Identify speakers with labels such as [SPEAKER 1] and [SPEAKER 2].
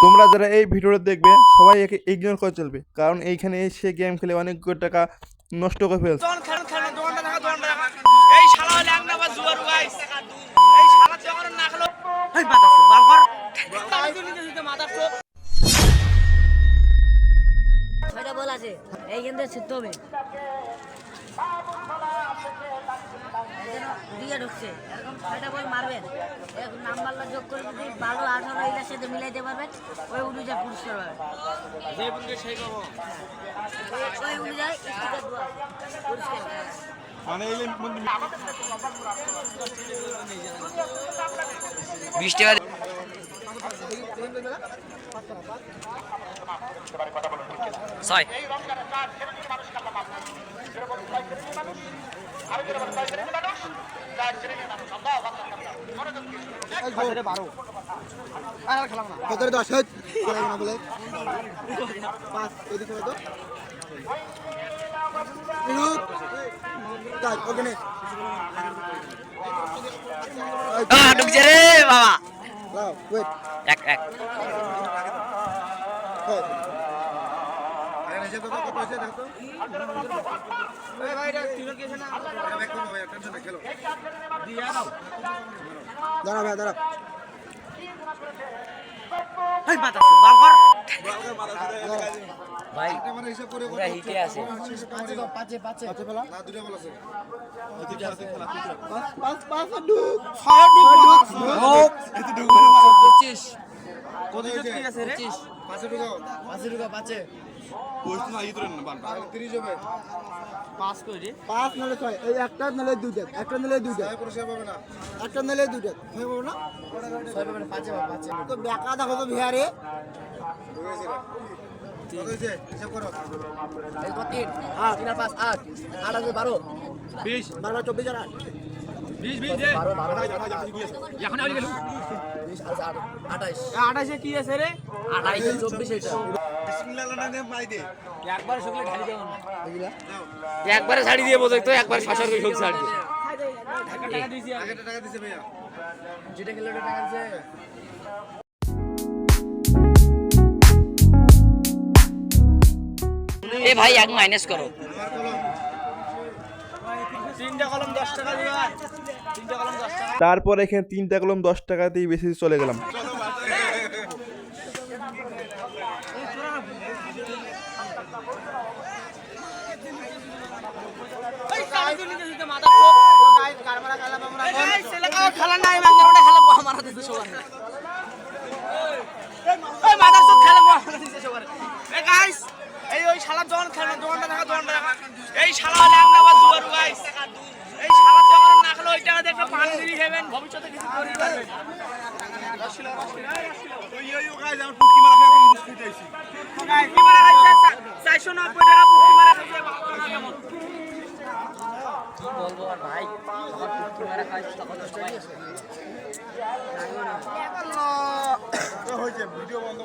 [SPEAKER 1] তোমরা যারা এই ভিডিওটা দেখবে সবাই একে ইগনোর করে চলবে, কারণ এইখানে এসে গেম খেলে অনেক টাকা নষ্ট করে ফেলছে।
[SPEAKER 2] এই শালা ল্যাংড়া বা জুয়ার গাইস এই শালা যখন না খেলো এই মাথাছে বালঘর মাথার চোখ
[SPEAKER 3] ছয়টা বল আছে এইখান থেকে ছুটতে হবে। দিয়ে ঢুকছে এরকম ছয়টা বল মারবেন, এখন নাম্বারটা যোগ করে যদি 12-18 এর সাথে মিলাইতে পারবেন ওই অনুযায়ী পুরস্কার পাবেন।
[SPEAKER 2] যে বন্ধু সেই করব
[SPEAKER 3] ওই অনুযায়ী স্টিকার দেওয়া পুরস্কার
[SPEAKER 1] মানে এই
[SPEAKER 2] 20 টাকা ছয়
[SPEAKER 4] কত 10 না বলে 5 এদিকে তো কাজ ওখানে
[SPEAKER 2] ঢুকছে রে বাবা
[SPEAKER 4] লাও ওয়েট
[SPEAKER 2] এক এক
[SPEAKER 4] আরে নিজে তো কত আছে দেখো
[SPEAKER 2] এই ভাই এটা তিন কেছে না
[SPEAKER 4] দেখো ভাই টেনশন না খেলো
[SPEAKER 2] দিয়া দাও
[SPEAKER 4] দাঁড়া ভাই দাঁড়া
[SPEAKER 2] এই মাথাছে বালঘর ভাই
[SPEAKER 4] মানে হিসাব করে
[SPEAKER 2] পুরা হিটে আছে
[SPEAKER 4] পাঁচে ফেলা না দুটো বল আছে দুটো আছে খেলা পাঁচ
[SPEAKER 2] ছয় ঢুক
[SPEAKER 4] এত ঢুক মানে
[SPEAKER 2] 25
[SPEAKER 4] কত হয়েছে
[SPEAKER 2] কি আছে রে
[SPEAKER 4] 5 ঢুকাও পাঁচে
[SPEAKER 1] বসতে না ইতরেন না বান
[SPEAKER 4] 30 হবে
[SPEAKER 2] 5 কই রে
[SPEAKER 4] 5 নালে 6 এই একটা নালে দুইটা একটা নালে দুইটা পুরস্কার পাবে না একটা নালে দুইটা ছয় পাবে না 6 পাবে না পাঁচে তো বেকা দেখো তো বিহারে কত হয়েছে হিসাব করো
[SPEAKER 3] এই কত 3 3 আর 5 8 8 আছে 12
[SPEAKER 2] 20
[SPEAKER 4] 12 24 আর
[SPEAKER 2] 20 20 দে
[SPEAKER 4] 12
[SPEAKER 2] এখন আইলি গেল
[SPEAKER 4] 20 আর 28
[SPEAKER 2] 28 এ কি আছে রে
[SPEAKER 3] 28 24 এটা
[SPEAKER 4] বিসমিল্লাহ না নে পাই দে
[SPEAKER 2] একবার শুকলে ঢালি দেব না
[SPEAKER 4] বুঝলা
[SPEAKER 2] একবারে ছাড়ি দিয়ে বোঝাই তো একবার শাসর করে শুক ছাড়ি দিয়ে টাকা দিছি
[SPEAKER 4] আগে টাকা দিছে ভাইয়া
[SPEAKER 3] যেটা খেলে ওটা টাকা আছে।
[SPEAKER 2] এ ভাই এক মাইনাস করো
[SPEAKER 4] আমার কলম
[SPEAKER 2] তিনটা কলম 10 টাকা দিবা তিনটা কলম 10 টাকা
[SPEAKER 1] তারপর এখানে 3টা কলম 10 টাকাতেই বেশি চলে গেলাম।
[SPEAKER 2] এই কাজ নিতে দিতে মাথার চোখ গাইস কারমারা খেলা আমরা এই ছেলে কাও খেলা নাই মাঙ্গারটা খেলা কো মারা দিতে সবার এই মাথার চোখ খেলা কো মারা দিতে সবার এই গাইস এই ওই শালা জন খেলা দোনটা দেখা এই শালা ল্যাংড়া বা জুয়ার গাইস এই শালা যখন না খেলো ওই টাকা দেখে পানি দিলি খাবেন ভবিষ্যতে কিছু করি পারবেন
[SPEAKER 4] ওই গাইস আমার পুটকি মারা খেয়ে এখন বুঝতে আইছি
[SPEAKER 2] গাইস কি মারা খাইছে 490 টাকা পুটকি মারা খাইছে ভাবনা কেমন কি বলবো আর ভাই আমার পুটকি মারা খাইছে তখন সবাই
[SPEAKER 4] হয়েছে ভিডিও বন্ধ